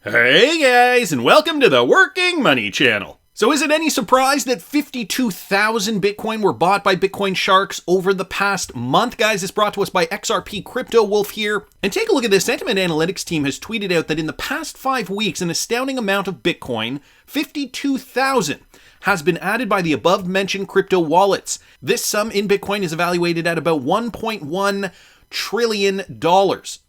Hey guys, and welcome to the Working Money Channel. So is it any surprise that 52,000 Bitcoin were bought by Bitcoin sharks over the past month? Guys, it's brought to us by XRP Crypto Wolf here. And take a look at this. Sentiment Analytics team has tweeted out that in the past 5 weeks, an astounding amount of Bitcoin, 52,000, has been added by the above-mentioned crypto wallets. This sum in Bitcoin is evaluated at about $1.1 trillion.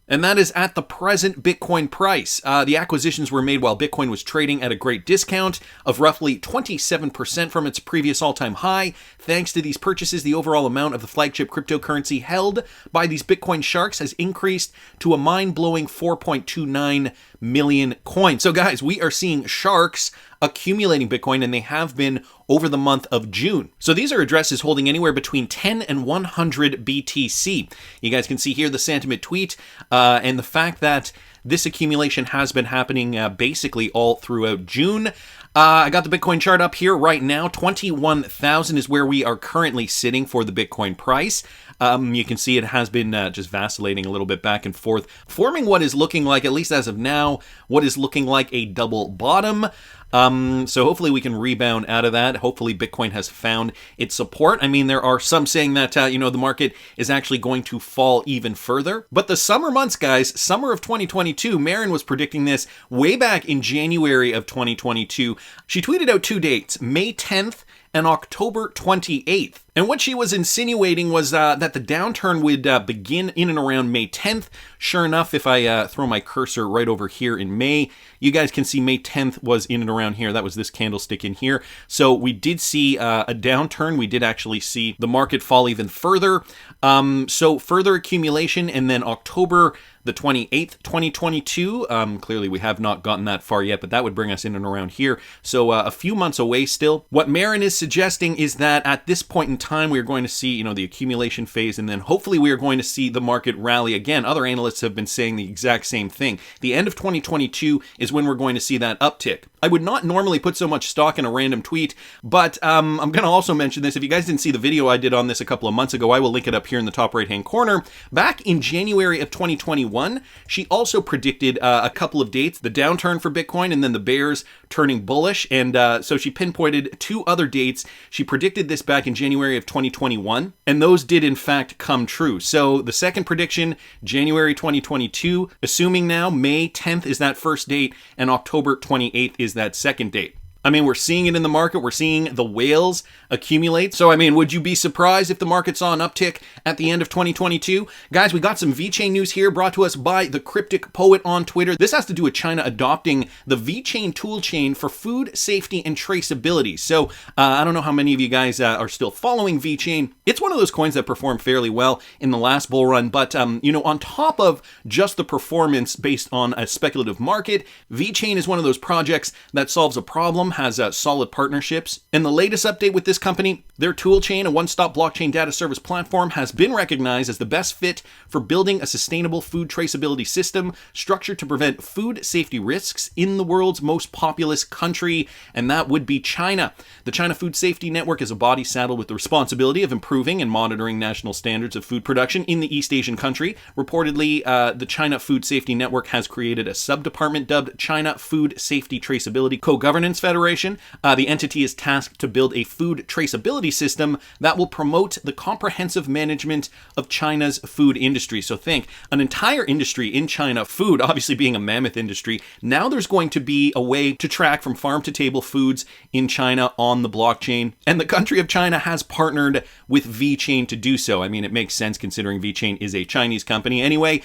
And that is at the present Bitcoin price. The acquisitions were made while Bitcoin was trading at a great discount of roughly 27% from its previous all-time high. Thanks to these purchases, the overall amount of the flagship cryptocurrency held by these Bitcoin sharks has increased to a mind-blowing 4.29 million coins. So guys, we are seeing sharks accumulating Bitcoin, and they have been over the month of June. So these are addresses holding anywhere between 10 and 100 BTC. You guys can see here the sentiment tweet and the fact that this accumulation has been happening basically all throughout June. I got the Bitcoin chart up here right now. 21,000 is where we are currently sitting for the Bitcoin price. You can see it has been just vacillating a little bit back and forth, forming what is looking like, at least as of now, what is looking like a double bottom. So hopefully we can rebound out of that. Hopefully Bitcoin has found its support. I mean, there are some saying that, the market is actually going to fall even further. But the summer months, guys, summer of 2022, Marin was predicting this way back in January of 2022. She tweeted out 2 dates, May 10th and October 28th. And what she was insinuating was that the downturn would begin in and around May 10th. Sure enough, if I throw my cursor right over here in May, you guys can see May 10th was in and around here. That was this candlestick in here. So we did see a downturn. We did actually see the market fall even further. So further accumulation, and then October the 28th, 2022. Clearly, we have not gotten that far yet, but that would bring us in and around here. So a few months away still. What Marin is suggesting is that at this point in time, we are going to see, the accumulation phase, and then hopefully we are going to see the market rally again. Other analysts have been saying the exact same thing. The end of 2022 is when we're going to see that uptick. I would not normally put so much stock in a random tweet, but I'm going to also mention this. If you guys didn't see the video I did on this a couple of months ago, I will link it up here in the top right-hand corner. Back in January of 2021, she also predicted a couple of dates, the downturn for Bitcoin and then the bears turning bullish. And so she pinpointed 2 other dates. She predicted this back in January of 2021, and those did in fact come true. So the second prediction, January 2022, assuming now May 10th is that first date and October 28th is that second date. I mean, we're seeing it in the market. We're seeing the whales accumulate. So, I mean, would you be surprised if the market saw an uptick at the end of 2022? Guys, we got some VeChain news here brought to us by the Cryptic Poet on Twitter. This has to do with China adopting the VeChain toolchain for food safety and traceability. So, I don't know how many of you guys are still following VeChain. It's one of those coins that performed fairly well in the last bull run. But, on top of just the performance based on a speculative market, VeChain is one of those projects that solves a problem, has solid partnerships. And the latest update with this company, their toolchain, a one-stop blockchain data service platform, has been recognized as the best fit for building a sustainable food traceability system structured to prevent food safety risks in the world's most populous country, and that would be China. The China Food Safety Network is a body saddled with the responsibility of improving and monitoring national standards of food production in the East Asian country. Reportedly, the China Food Safety Network has created a sub-department dubbed China Food Safety Traceability Co-Governance Federation. The entity is tasked to build a food traceability system that will promote the comprehensive management of China's food industry. So think, an entire industry in China, food obviously being a mammoth industry, now there's going to be a way to track from farm to table foods in China on the blockchain. And the country of China has partnered with VeChain to do so. I mean, it makes sense considering VeChain is a Chinese company. Anyway,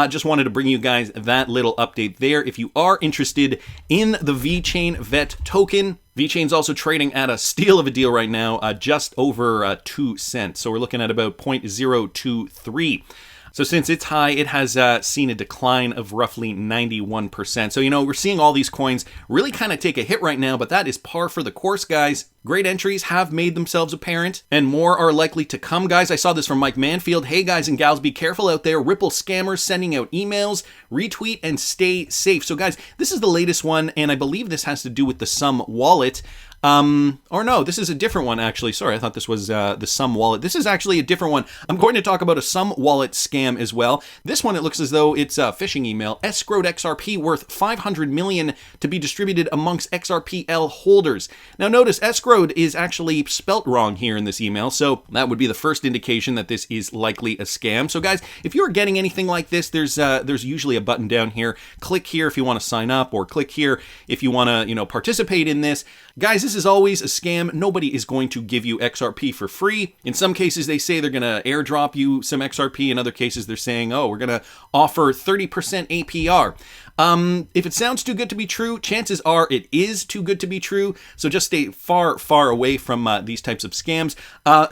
just wanted to bring you guys that little update there. If you are interested in the VeChain VET token, VeChain's also trading at a steal of a deal right now, just over 2 cents. So we're looking at about 0.023. So since it's high, it has seen a decline of roughly 91%. So, we're seeing all these coins really kind of take a hit right now, but that is par for the course, guys. Great entries have made themselves apparent, and more are likely to come, guys. I saw this from Mike Manfield. Hey, guys and gals, be careful out there. Ripple scammers sending out emails. Retweet and stay safe. So, guys, this is the latest one, and I believe this has to do with the Sum wallet. Or no, this is a different one, actually. Sorry, I thought this was the Sum wallet. This is actually a different one. I'm going to talk about a Sum wallet scam as well. This one, it looks as though it's a phishing email. Escrowed XRP worth 500 million to be distributed amongst XRPL holders. Now, notice escrowed is actually spelt wrong here in this email, so that would be the first indication that this is likely a scam. So, guys, if you're getting anything like this, there's usually a button down here. Click here if you want to sign up, or click here if you want to, participate in this. Guys, this is always a scam. Nobody is going to give you XRP for free. In some cases, they say they're going to airdrop you some XRP. In other cases, they're saying, oh, we're going to offer 30% APR. If it sounds too good to be true, chances are it is too good to be true. So just stay far, far away from these types of scams.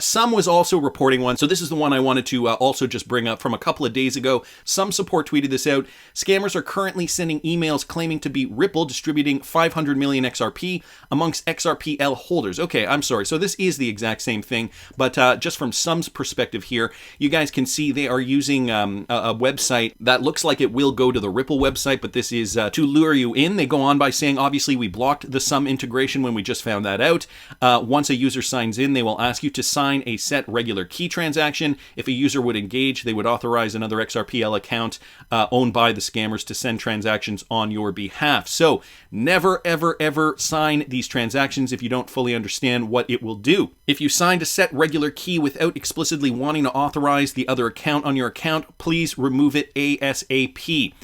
Sum was also reporting one. So this is the one I wanted to also just bring up from a couple of days ago. Some support tweeted this out. Scammers are currently sending emails claiming to be Ripple distributing 500 million XRP amongst XRPL holders. Okay, I'm sorry. So this is the exact same thing, but just from Sum's perspective here, you guys can see they are using a website that looks like it will go to the Ripple website, but this is to lure you in. They go on by saying, obviously, we blocked the Sum integration when we just found that out. Once a user signs in, they will ask you to sign a set regular key transaction. If a user would engage, they would authorize another XRPL account owned by the scammers to send transactions on your behalf. So never, ever, ever sign these transactions if you don't fully understand what it will do. If you signed a set regular key without explicitly wanting to authorize the other account on your account, please remove it ASAP.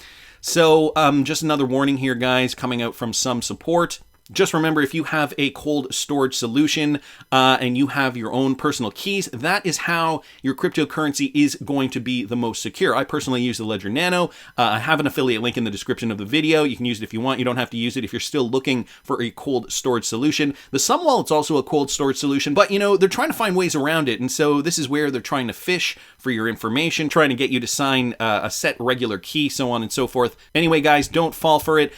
So just another warning here, guys, coming out from Sum support. Just remember, if you have a cold storage solution and you have your own personal keys, that is how your cryptocurrency is going to be the most secure. I personally use the Ledger Nano. I have an affiliate link in the description of the video. You can use it if you want. You don't have to use it if you're still looking for a cold storage solution. The Sum wallet's also a cold storage solution, but they're trying to find ways around it. And so this is where they're trying to fish for your information, trying to get you to sign a set regular key, so on and so forth. Anyway, guys, don't fall for it.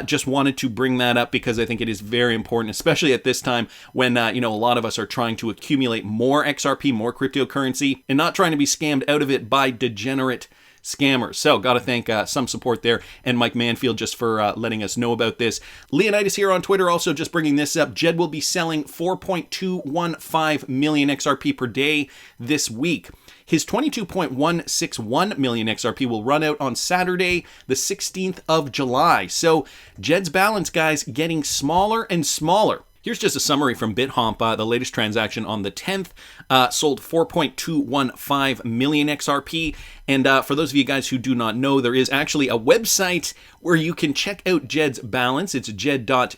Just wanted to bring that up because I think it is very important, especially at this time when, a lot of us are trying to accumulate more XRP, more cryptocurrency, and not trying to be scammed out of it by degenerate scammers. So, got to thank Some support there, and Mike Manfield just for letting us know about this. Leonidas here on Twitter also just bringing this up. Jed will be selling 4.215 million XRP per day this week. His 22.161 million XRP will run out on Saturday, the 16th of July. So Jed's balance, guys, getting smaller and smaller. Here's just a summary from BitHomp. The latest transaction on the 10th sold 4.215 million XRP. And for those of you guys who do not know, there is actually a website where you can check out Jed's balance. It's jed.tequ.dev,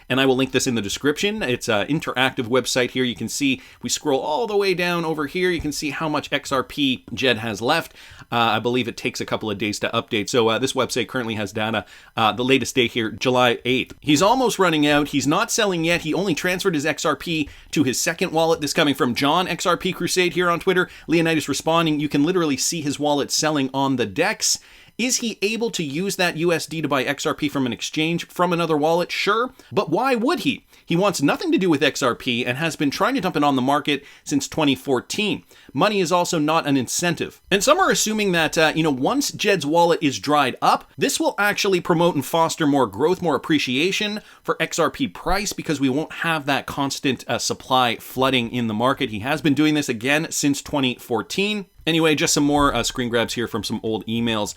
and I will link this in the description. It's an interactive website here. You can see, we scroll all the way down over here, you can see how much XRP Jed has left. I believe it takes a couple of days to update. So this website currently has data. The latest date here, July 8th. He's almost running out. He's not selling yet. He only transferred his XRP to his second wallet. This coming from John XRP Crusade here on Twitter. Leonidas responding, you can literally see his wallet selling on the DEX. Is he able to use that USD to buy XRP from an exchange from another wallet? Sure, but why would he? He wants nothing to do with XRP and has been trying to dump it on the market since 2014. Money is also not an incentive. And some are assuming that, once Jed's wallet is dried up, this will actually promote and foster more growth, more appreciation for XRP price because we won't have that constant supply flooding in the market. He has been doing this again since 2014. Anyway, just some more screen grabs here from some old emails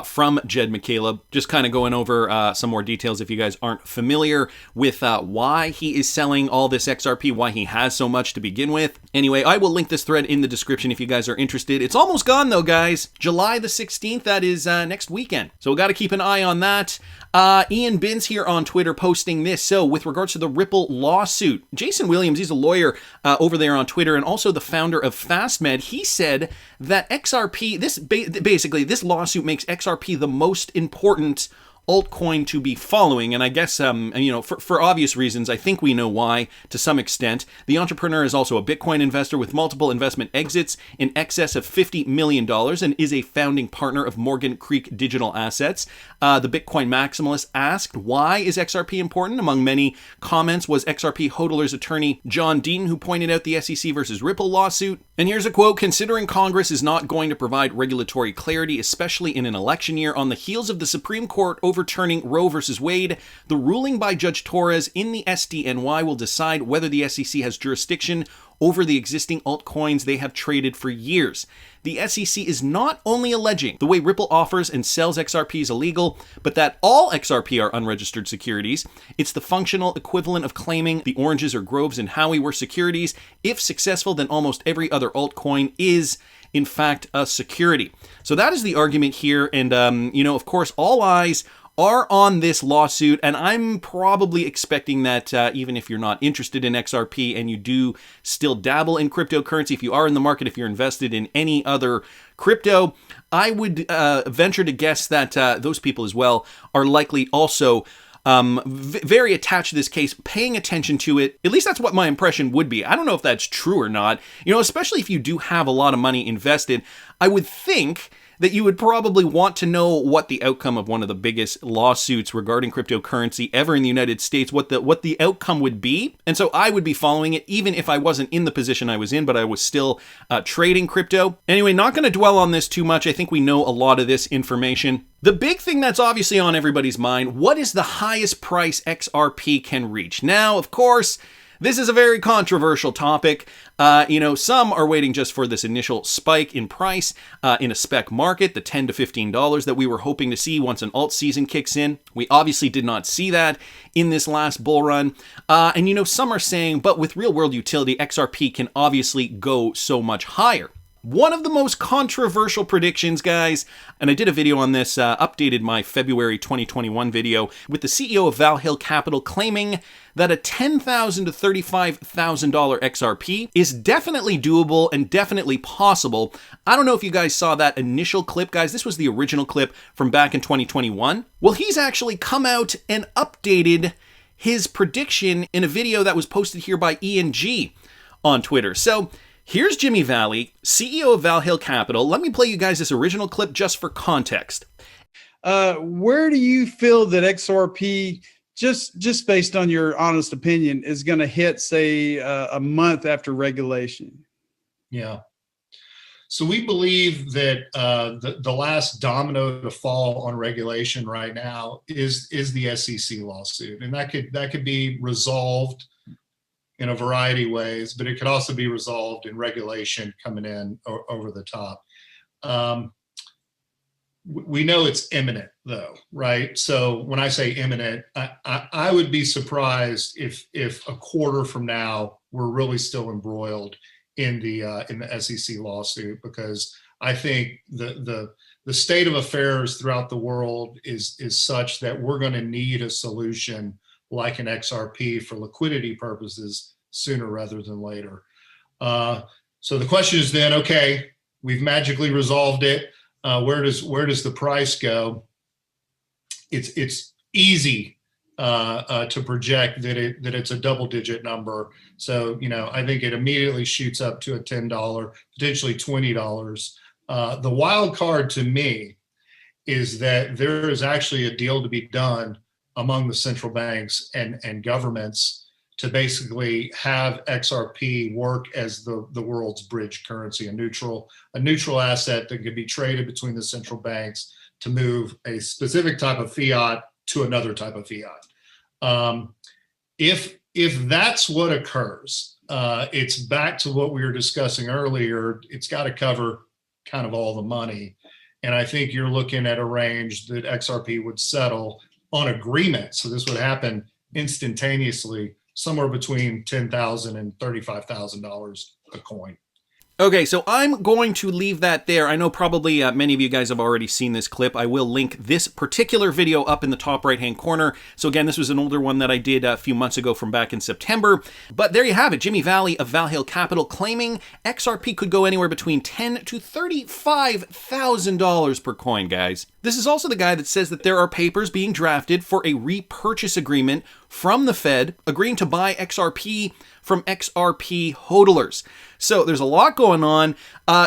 from Jed McCaleb. Just kind of going over some more details if you guys aren't familiar with why he is selling all this XRP, why he has so much to begin with. Anyway, I will link this thread in the description if you guys are interested. It's almost gone though, guys. July the 16th, that is next weekend. So we got to keep an eye on that. Ian Binns here on Twitter posting this. So with regards to the Ripple lawsuit, Jason Williams, he's a lawyer over there on Twitter and also the founder of FastMed. He said that XRP, this lawsuit makes XRP the most important altcoin to be following. And I guess, for obvious reasons, I think we know why to some extent. The entrepreneur is also a Bitcoin investor with multiple investment exits in excess of $50 million and is a founding partner of Morgan Creek Digital Assets. The Bitcoin maximalist asked, why is XRP important? Among many comments was XRP hodler's attorney John Deaton, who pointed out the SEC versus Ripple lawsuit. And here's a quote: considering Congress is not going to provide regulatory clarity, especially in an election year, on the heels of the Supreme Court overturning Roe versus Wade, the ruling by Judge Torres in the SDNY will decide whether the SEC has jurisdiction over the existing altcoins they have traded for years. The SEC is not only alleging the way Ripple offers and sells XRP is illegal, but that all XRP are unregistered securities. It's the functional equivalent of claiming the oranges or groves and Howie were securities. If successful, then almost every other altcoin is, in fact, a security. So that is the argument here. And, of course, all eyes are on this lawsuit, and I'm probably expecting that even if you're not interested in XRP and you do still dabble in cryptocurrency, if you are in the market, if you're invested in any other crypto, I would venture to guess that those people as well are likely also very attached to this case, paying attention to it. At least that's what my impression would be. I don't know if that's true or not. Especially if you do have a lot of money invested, I would think that you would probably want to know what the outcome of one of the biggest lawsuits regarding cryptocurrency ever in the United States, what the outcome would be. And so I would be following it even if I wasn't in the position I was in, but I was still trading crypto. Anyway, not going to dwell on this too much. I think we know a lot of this information. The big thing that's obviously on everybody's mind, what is the highest price XRP can reach? Now, of course, this is a very controversial topic. Some are waiting just for this initial spike in price in a spec market, the $10 to $15 that we were hoping to see once an alt season kicks in. We obviously did not see that in this last bull run. Some are saying, but with real world utility, XRP can obviously go so much higher. One of the most controversial predictions, guys, and I did a video on this, updated my February 2021 video with the CEO of Valhil Capital claiming that a $10,000 to $35,000 XRP is definitely doable and definitely possible. I don't know if you guys saw that initial clip, guys. This was the original clip from back in 2021. Well, he's actually come out and updated his prediction in a video that was posted here by ENG on Twitter. So here's Jimmy Vallee, CEO of Valhil Capital. Let me play you guys this original clip just for context. Where do you feel that XRP, just based on your honest opinion, is going to hit, say, a month after regulation? Yeah. So we believe that the last domino to fall on regulation right now is the SEC lawsuit, and that could be resolved in a variety of ways, but it could also be resolved in regulation coming in over the top. We know it's imminent, though, right? So when I say imminent, I would be surprised if a quarter from now we're really still embroiled in the SEC lawsuit, because I think the state of affairs throughout the world is such that we're going to need a solution like an XRP for liquidity purposes sooner rather than later. So the question is then, okay, we've magically resolved it. Where does the price go? It's easy to project that it's a double-digit number. So I think it immediately shoots up to a $10, potentially $20. The wild card to me is that there is actually a deal to be done among the central banks and governments to basically have XRP work as the world's bridge currency, a neutral asset that could be traded between the central banks to move a specific type of fiat to another type of fiat. If that's what occurs, it's back to what we were discussing earlier. It's got to cover kind of all the money. And I think you're looking at a range that XRP would settle on agreement. So this would happen instantaneously, somewhere between $10,000 and $35,000 a coin. Okay, so I'm going to leave that there. I know probably many of you guys have already seen this clip. I will link this particular video up in the top right-hand corner. So again, this was an older one that I did a few months ago from back in September. But there you have it. Jimmy Vallee of Valhil Capital claiming XRP could go anywhere between $10,000 to $35,000 per coin, guys. This is also the guy that says that there are papers being drafted for a repurchase agreement from the Fed agreeing to buy XRP from XRP hodlers. So there's a lot going on.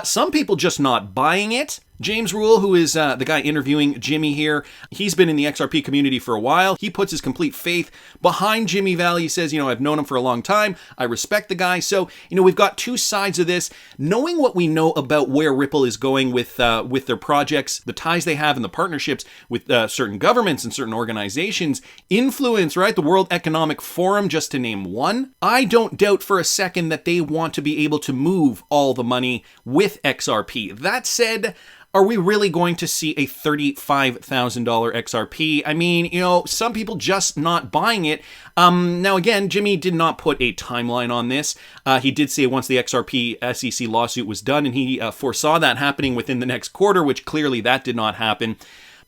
Some people just not buying it. James Rule, who is the guy interviewing Jimmy here, he's been in the XRP community for a while. He puts his complete faith behind Jimmy Vallee. He says, I've known him for a long time. I respect the guy. So, we've got two sides of this. Knowing what we know about where Ripple is going with their projects, the ties they have and the partnerships with certain governments and certain organizations, influence, right? The World Economic Forum, just to name one. I don't doubt for a second that they want to be able to move all the money with XRP. That said, are we really going to see a $35,000 XRP? I mean, some people just not buying it. Now, again, Jimmy did not put a timeline on this. He did say once the XRP SEC lawsuit was done, and he foresaw that happening within the next quarter, which clearly that did not happen.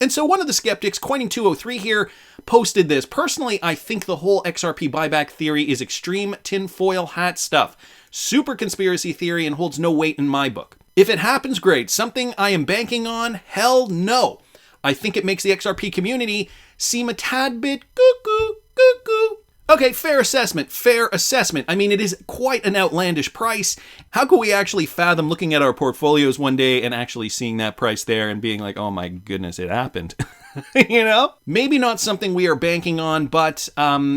And so one of the skeptics, Coining203 here, posted this. Personally, I think the whole XRP buyback theory is extreme tinfoil hat stuff. Super conspiracy theory and holds no weight in my book. If it happens, great. Something I am banking on? Hell no. I think it makes the XRP community seem a tad bit cuckoo. Okay, fair assessment. I mean, it is quite an outlandish price. How could we actually fathom looking at our portfolios one day and actually seeing that price there and being like, oh my goodness, it happened? Maybe not something we are banking on, but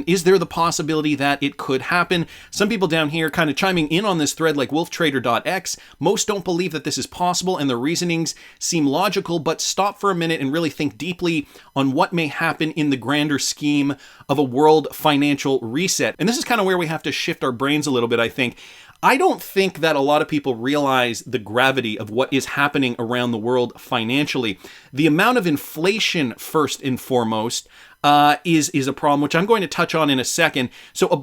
is there the possibility that it could happen? Some people down here kind of chiming in on this thread like wolftrader.x. Most don't believe that this is possible and the reasonings seem logical, but stop for a minute and really think deeply on what may happen in the grander scheme of a world financial reset. And this is kind of where we have to shift our brains a little bit, I think. I don't think that a lot of people realize the gravity of what is happening around the world financially. The amount of inflation, first and foremost, is a problem, which I'm going to touch on in a second. So a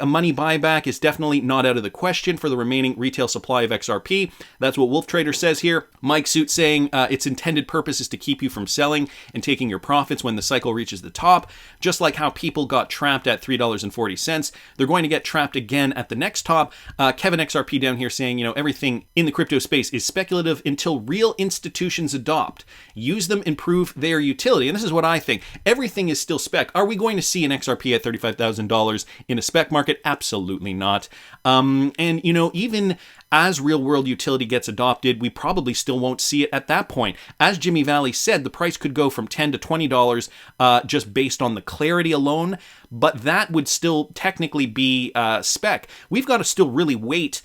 money buyback is definitely not out of the question for the remaining retail supply of XRP. That's what Wolf Trader says here. Mike Suit saying its intended purpose is to keep you from selling and taking your profits when the cycle reaches the top. Just like how people got trapped at $3.40, they're going to get trapped again at the next top. Kevin XRP down here saying, everything in the crypto space is speculative until real institutions adopt. Use them and prove their utility. And this is what I think. Everything is still spec. Are we going to see an XRP at $35,000 in a spec market? Absolutely not. And even as real world utility gets adopted, we probably still won't see it at that point. As Jimmy Vallee said, the price could go from $10 to $20 just based on the clarity alone, but that would still technically be spec. We've got to still really wait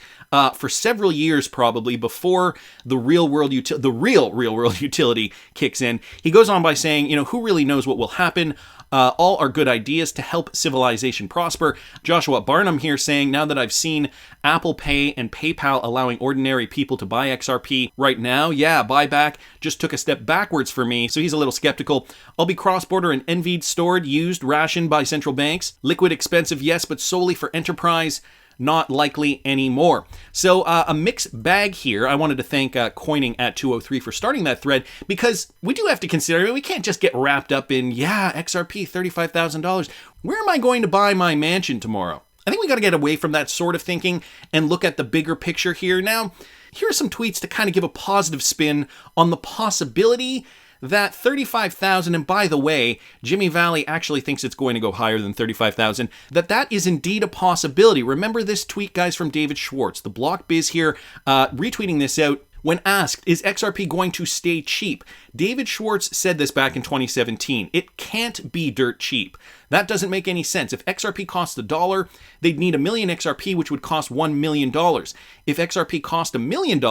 for several years probably before the real world utility kicks in. He goes on by saying, who really knows what will happen? All are good ideas to help civilization prosper. Joshua Barnum here saying, now that I've seen Apple Pay and PayPal allowing ordinary people to buy XRP right now, buyback just took a step backwards for me. So he's a little skeptical. I'll be cross-border and envied, stored, used, rationed by central banks. Liquid, expensive, yes, but solely for enterprise. Not likely anymore. So a mixed bag here. I wanted to thank Coining at 203 for starting that thread, because we do have to consider, we can't just get wrapped up in, XRP, $35,000. Where am I going to buy my mansion tomorrow? I think we got to get away from that sort of thinking and look at the bigger picture here. Now, here are some tweets to kind of give a positive spin on the possibility that 35,000, and by the way, Jimmy Vallee actually thinks it's going to go higher than 35,000, that is indeed a possibility. Remember this tweet, guys, from David Schwartz, the Block Biz here, retweeting this out. When asked, is XRP going to stay cheap? David Schwartz said this back in 2017. It can't be dirt cheap. That doesn't make any sense. If XRP costs $1, they'd need 1 million XRP, which would cost $1 million. If XRP cost $1 million,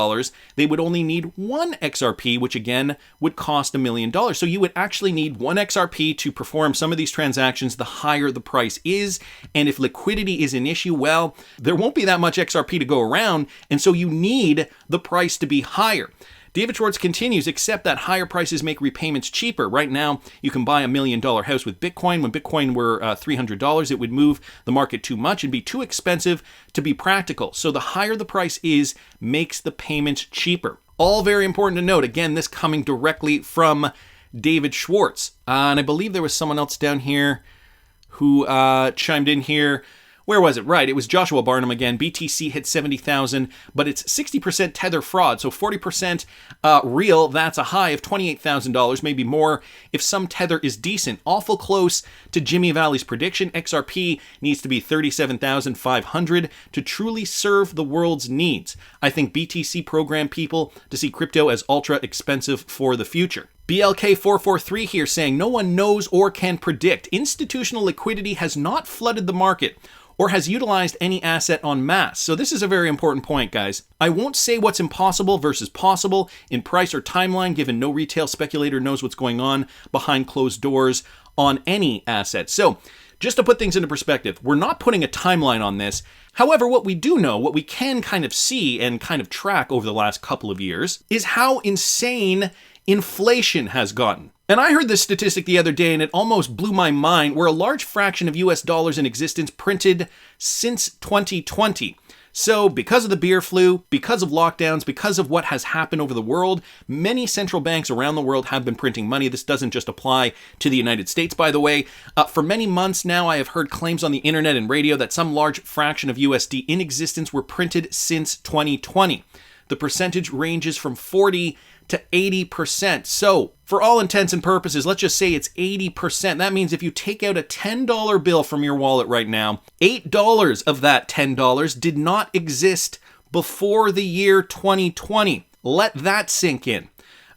they would only need 1 XRP, which again would cost $1 million. So you would actually need 1 XRP to perform some of these transactions the higher the price is. And if liquidity is an issue, well, there won't be that much XRP to go around. And so you need the price to be higher. David Schwartz continues, except that higher prices make repayments cheaper. Right now, you can buy $1 million house with Bitcoin. When Bitcoin were $300, it would move the market too much and be too expensive to be practical. So the higher the price is, makes the payments cheaper. All very important to note. Again, this coming directly from David Schwartz. And I believe there was someone else down here who chimed in here. Where was it? Right, it was Joshua Barnum again. BTC hit 70,000, but it's 60% Tether fraud, so 40% real. That's a high of $28,000, maybe more if some Tether is decent. Awful close to Jimmy Valley's prediction. XRP needs to be 37,500 to truly serve the world's needs. I think BTC programmed people to see crypto as ultra expensive for the future. BLK443 here saying, no one knows or can predict. Institutional liquidity has not flooded the market or has utilized any asset en masse. So this is a very important point, guys. I won't say what's impossible versus possible in price or timeline, given no retail speculator knows what's going on behind closed doors on any asset. So just to put things into perspective, we're not putting a timeline on this. However, what we do know, what we can kind of see and kind of track over the last couple of years, is how insane inflation has gotten. And I heard this statistic the other day and it almost blew my mind. We're a large fraction of US dollars in existence printed since 2020. So because of the beer flu, because of lockdowns, because of what has happened over the world, many central banks around the world have been printing money. This doesn't just apply to the United States, by the way. For many months now, I have heard claims on the internet and radio that some large fraction of USD in existence were printed since 2020. The percentage ranges from 40 to 80%. So for all intents and purposes, let's just say it's 80%. That means if you take out a $10 bill from your wallet right now, $8 of that $10 did not exist before the year 2020. Let that sink in.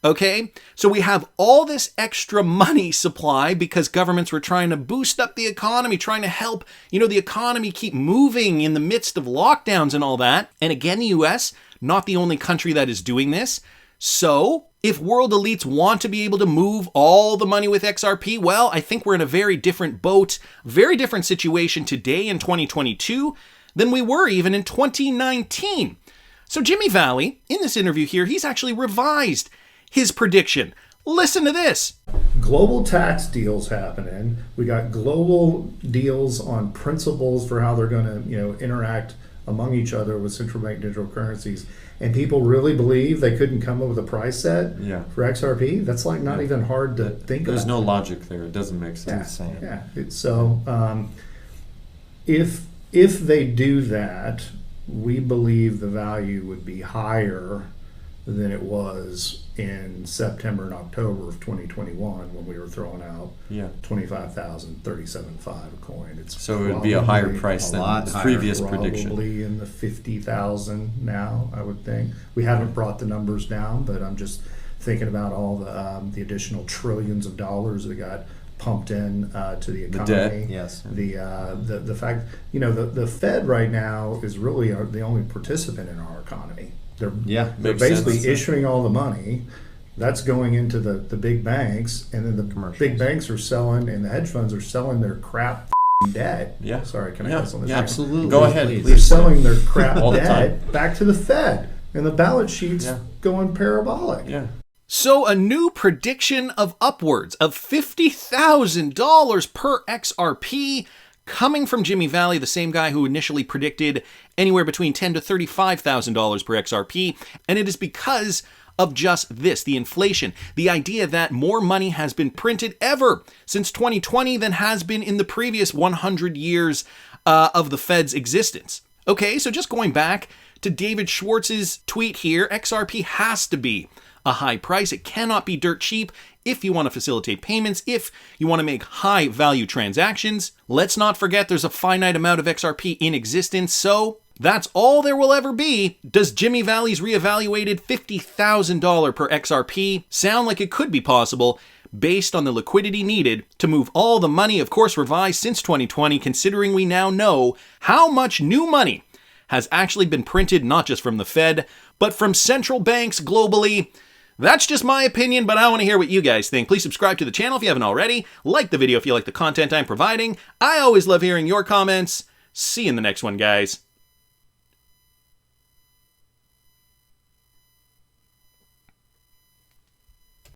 Okay, so we have all this extra money supply because governments were trying to boost up the economy, trying to help, the economy keep moving in the midst of lockdowns and all that. And again, the US, not the only country that is doing this. So if world elites want to be able to move all the money with XRP, well, I think we're in a very different boat, very different situation today in 2022 than we were even in 2019. So Jimmy Vallee, in this interview here, he's actually revised his prediction. Listen to this. Global tax deals happening. We got global deals on principles for how they're going to, interact among each other with central bank digital currencies. And people really believe they couldn't come up with a price set for XRP. That's like not even hard to think There's about. no logic there. It doesn't make sense. Yeah. If they do that, we believe the value would be higher than it was in September and October of 2021 when we were throwing out 25,000, 37.5 a coin. So it would be a higher price than the previous prediction. Probably in the 50,000 now, I would think. We haven't brought the numbers down, but I'm just thinking about all the additional trillions of dollars that got pumped in to the economy. The debt, yes. The fact, the Fed right now is really the only participant in our economy. They're basically issuing all the money. That's going into the big banks, and then the big banks are selling, and the hedge funds are selling their crap debt. Yeah. Sorry, can I guess on this? Yeah, absolutely. Go ahead. They're selling their crap debt back to the Fed, and the balance sheet's going parabolic. Yeah. So a new prediction of upwards of $50,000 per XRP coming from Jimmy Vallee, the same guy who initially predicted anywhere between $10,000 to $35,000 per XRP. And it is because of just this, the inflation, the idea that more money has been printed ever since 2020 than has been in the previous 100 years of the Fed's existence. Okay, so just going back to David Schwartz's tweet here, XRP has to be a high price. It cannot be dirt cheap if you want to facilitate payments, if you want to make high value transactions. Let's not forget there's a finite amount of XRP in existence, so that's all there will ever be. Does Jimmy Vallee's reevaluated $50,000 per XRP sound like it could be possible based on the liquidity needed to move all the money, of course revised since 2020, considering we now know how much new money has actually been printed, not just from the Fed, but from central banks globally? That's just my opinion, but I want to hear what you guys think. Please subscribe to the channel if you haven't already. Like the video if you like the content I'm providing. I always love hearing your comments. See you in the next one, guys.